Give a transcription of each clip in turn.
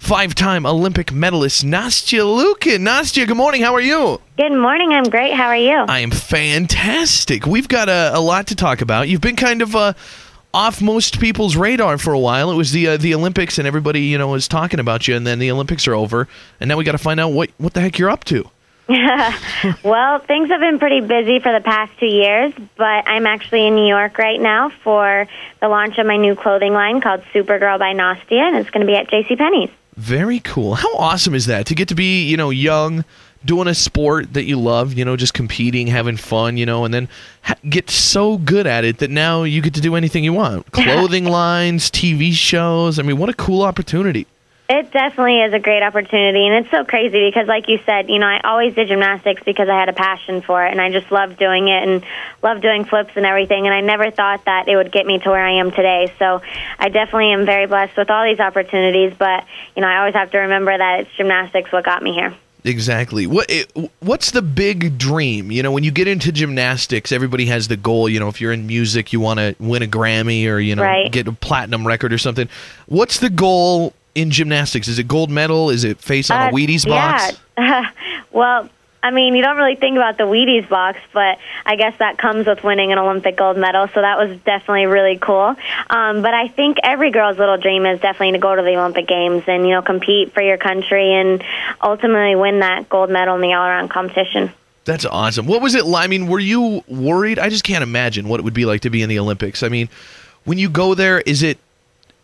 5-time Olympic medalist Nastia Liukin. Nastia, good morning. How are you? Good morning. I'm great. How are you? I am fantastic. We've got a lot to talk about. You've been kind of off most people's radar for a while. It was the Olympics, and everybody was talking about you, and then the Olympics are over, and now we got to find out what the heck you're up to. Well, things have been pretty busy for the past 2 years, but I'm actually in New York right now for the launch of my new clothing line called Supergirl by Nastia, and it's going to be at JCPenney's. Very cool. How awesome is that to get to be, young, doing a sport that you love, just competing, having fun, and then get so good at it that now you get to do anything you want. Clothing lines, TV shows. I mean, what a cool opportunity. It definitely is a great opportunity, and it's so crazy because, like you said, I always did gymnastics because I had a passion for it, and I just loved doing it and loved doing flips and everything, and I never thought that it would get me to where I am today. So I definitely am very blessed with all these opportunities, but, I always have to remember that it's gymnastics what got me here. Exactly. What's the big dream? When you get into gymnastics, everybody has the goal. If you're in music, you want to win a Grammy or, Right. get a platinum record or something. What's the goal in gymnastics? Is it gold medal? Is it face on a Wheaties box? Yeah. Well, you don't really think about the Wheaties box, but I guess that comes with winning an Olympic gold medal, so that was definitely really cool. But I think every girl's little dream is definitely to go to the Olympic Games and, compete for your country and ultimately win that gold medal in the all-around competition. That's awesome. What was it like? Were you worried? I just can't imagine what it would be like to be in the Olympics. When you go there,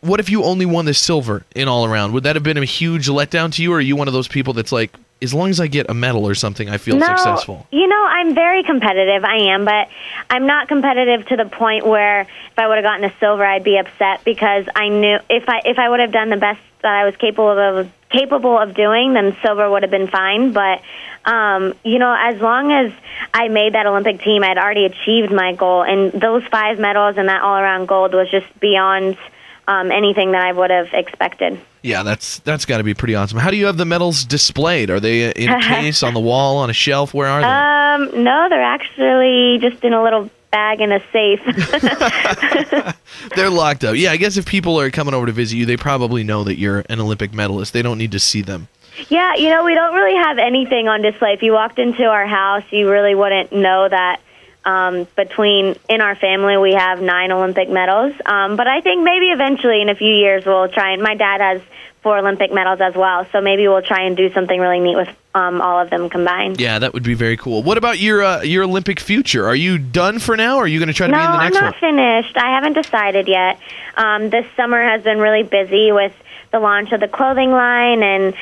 what if you only won the silver in all around? Would that have been a huge letdown to you, or are you one of those people that's like, as long as I get a medal or something, I feel successful? I'm very competitive. I am, but I'm not competitive to the point where if I would have gotten a silver, I'd be upset because I knew if I would have done the best that I was capable of doing, then silver would have been fine. But as long as I made that Olympic team, I'd already achieved my goal, and those 5 medals and that all-around gold was just beyond anything that I would have expected. Yeah, that's got to be pretty awesome. How do you have the medals displayed? Are they in a case, on the wall, on a shelf? Where are they? No, they're actually just in a little bag in a safe. They're locked up. Yeah, I guess if people are coming over to visit you, they probably know that you're an Olympic medalist. They don't need to see them. Yeah, we don't really have anything on display. If you walked into our house, you really wouldn't know that. In our family, we have 9 Olympic medals. But I think maybe eventually in a few years we'll try, and my dad has 4 Olympic medals as well, so maybe we'll try and do something really neat with all of them combined. Yeah, that would be very cool. What about your Olympic future? Are you done for now, or are you going to try to be in the next one? No, I'm not finished. I haven't decided yet. This summer has been really busy with the launch of the clothing line and,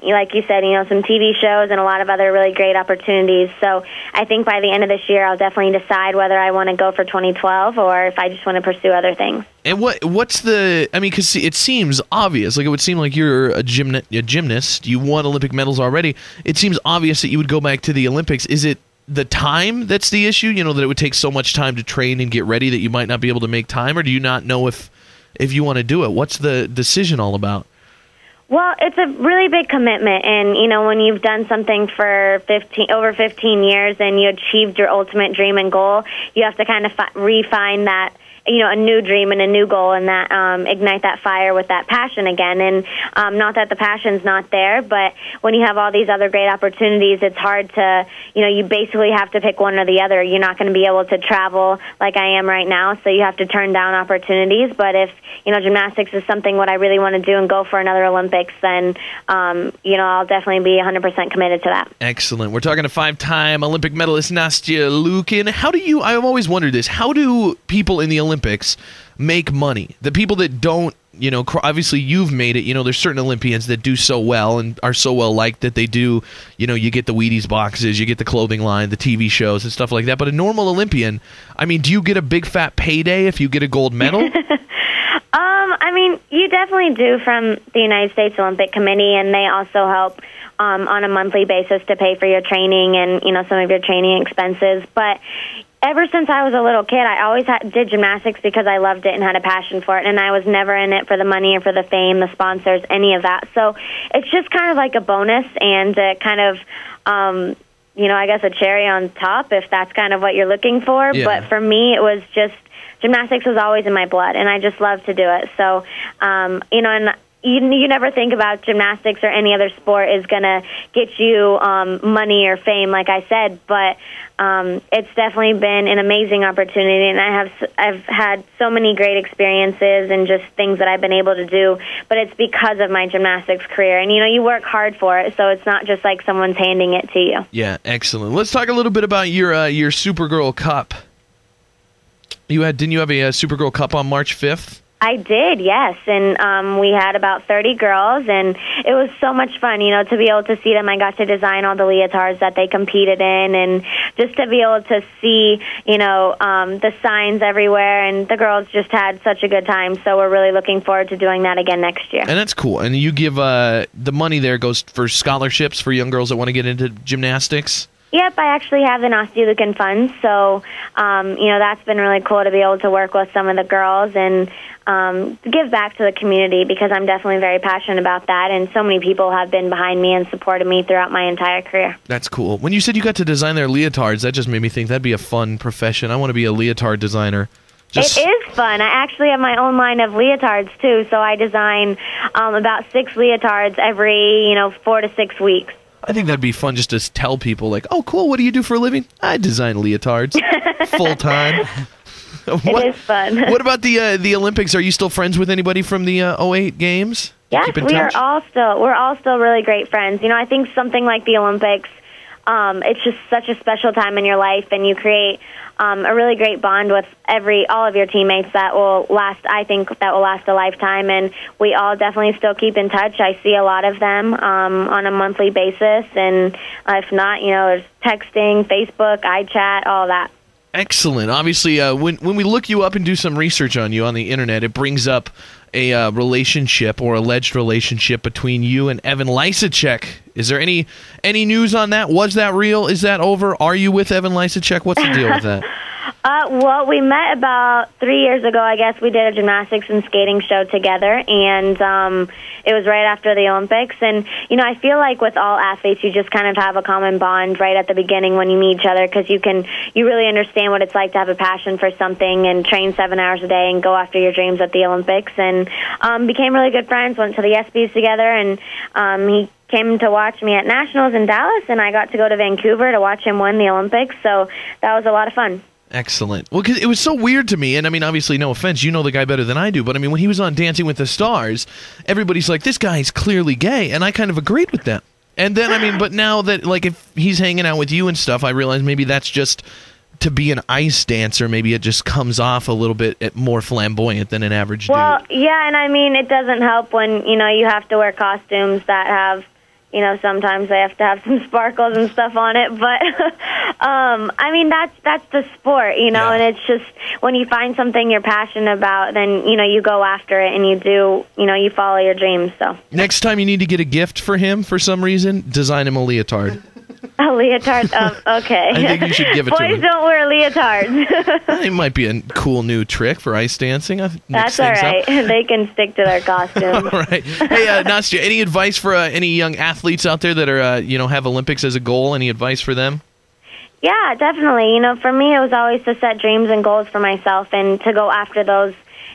like you said, some TV shows and a lot of other really great opportunities. So I think by the end of this year, I'll definitely decide whether I want to go for 2012 or if I just want to pursue other things. And what's the, because it seems obvious, like it would seem like you're a gymnast, you won Olympic medals already. It seems obvious that you would go back to the Olympics. Is it the time that's the issue, that it would take so much time to train and get ready that you might not be able to make time, or do you not know if you want to do it? What's the decision all about? Well, it's a really big commitment, and when you've done something for over 15 years and you achieved your ultimate dream and goal, you have to kind of refine that, a new dream and a new goal, and that ignite that fire with that passion again. And not that the passion's not there, but when you have all these other great opportunities, it's hard to, you basically have to pick one or the other. You're not going to be able to travel like I am right now, so you have to turn down opportunities. But if, gymnastics is something what I really want to do and go for another Olympics, then, I'll definitely be 100% committed to that. Excellent. We're talking to 5-time Olympic medalist Nastia Liukin. I've always wondered this, how do people in the Olympics make money? The people that don't, obviously you've made it, there's certain Olympians that do so well and are so well liked that they do, you get the Wheaties boxes, you get the clothing line, the TV shows and stuff like that. But a normal Olympian, do you get a big fat payday if you get a gold medal? You definitely do from the United States Olympic Committee, and they also help on a monthly basis to pay for your training and, some of your training expenses. But ever since I was a little kid, I always did gymnastics because I loved it and had a passion for it, and I was never in it for the money or for the fame, the sponsors, any of that. So it's just kind of like a bonus and kind of, I guess a cherry on top if that's kind of what you're looking for. Yeah. But for me, it was just gymnastics was always in my blood, and I just love to do it. So, and you never think about gymnastics or any other sport is going to get you money or fame, like I said, but it's definitely been an amazing opportunity, and I've had so many great experiences and just things that I've been able to do, but it's because of my gymnastics career. And, you work hard for it, so it's not just like someone's handing it to you. Yeah, excellent. Let's talk a little bit about your Supergirl Cup. Didn't you have a Supergirl Cup on March 5th? I did, yes, and we had about 30 girls, and it was so much fun, to be able to see them. I got to design all the leotards that they competed in, and just to be able to see, the signs everywhere, and the girls just had such a good time, so we're really looking forward to doing that again next year. And that's cool, and you give the money there goes for scholarships for young girls that want to get into gymnastics? Yep, I actually have the Nastia Liukin Fund, so, that's been really cool to be able to work with some of the girls and give back to the community, because I'm definitely very passionate about that, and so many people have been behind me and supported me throughout my entire career. That's cool. When you said you got to design their leotards, that just made me think that'd be a fun profession. I want to be a leotard designer. It is fun. I actually have my own line of leotards, too, so I design about 6 leotards every, 4 to 6 weeks. I think that'd be fun just to tell people, like, oh, cool, what do you do for a living? I design leotards full-time. It is fun. What about the Olympics? Are you still friends with anybody from the 08 Games? Yes, we're all still really great friends. I think something like the Olympics, it's just such a special time in your life, and you create a really great bond with all of your teammates that will last. I think that will last a lifetime, and we all definitely still keep in touch. I see a lot of them on a monthly basis, and if not, there's texting, Facebook, iChat, all that. Excellent. Obviously, when we look you up and do some research on you on the internet, it brings up a relationship or alleged relationship between you and Evan Lysacek. Is there any news on that? Was that real? Is that over? Are you with Evan Lysacek? What's the deal with that? Well, we met about 3 years ago, I guess. We did a gymnastics and skating show together, and it was right after the Olympics. And, I feel like with all athletes, you just kind of have a common bond right at the beginning when you meet each other, because you really understand what it's like to have a passion for something and train 7 hours a day and go after your dreams at the Olympics. And became really good friends, went to the ESPYs together, and he came to watch me at Nationals in Dallas, and I got to go to Vancouver to watch him win the Olympics, so that was a lot of fun. Excellent. Well, 'cause it was so weird to me, and I mean, obviously, no offense, you know the guy better than I do, but I mean, when he was on Dancing with the Stars, everybody's like, this guy's clearly gay, and I kind of agreed with that. And then, I mean, but now that, like, if he's hanging out with you and stuff, I realize maybe that's just to be an ice dancer. Maybe it just comes off a little bit more flamboyant than an average dude. Well, yeah, and I mean, it doesn't help when, you have to wear costumes that have, sometimes they have to have some sparkles and stuff on it, but I mean, that's the sport, Yeah. And it's just when you find something you're passionate about, then, you go after it and you do, you follow your dreams, so. Next time you need to get a gift for him for some reason, design him a leotard. A leotard? Okay. I think you should give it to him. Boys don't wear leotards. It might be a cool new trick for ice dancing. That's all right. They can stick to their costumes. All right. Hey, Nastia, any advice for any young athletes out there that are, have Olympics as a goal? Any advice for them? Yeah, definitely. For me, it was always to set dreams and goals for myself and to go after those.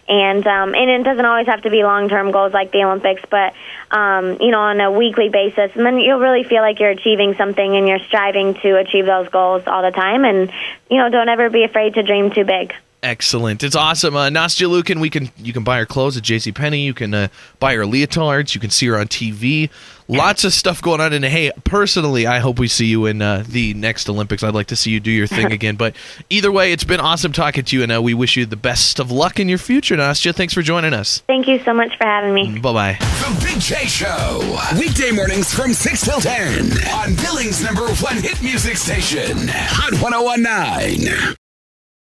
And it doesn't always have to be long-term goals like the Olympics, but, on a weekly basis. And then you'll really feel like you're achieving something and you're striving to achieve those goals all the time. And, don't ever be afraid to dream too big. Excellent. It's awesome. Nastia Liukin, you can buy her clothes at JCPenney. You can buy her leotards. You can see her on TV. Lots of stuff going on. And, hey, personally, I hope we see you in the next Olympics. I'd like to see you do your thing again. But either way, it's been awesome talking to you, and we wish you the best of luck in your future, Nastia. Thanks for joining us. Thank you so much for having me. Bye-bye. The Big J Show. Weekday mornings from 6 till 10 on Billings' #1 hit music station, Hot 101.9.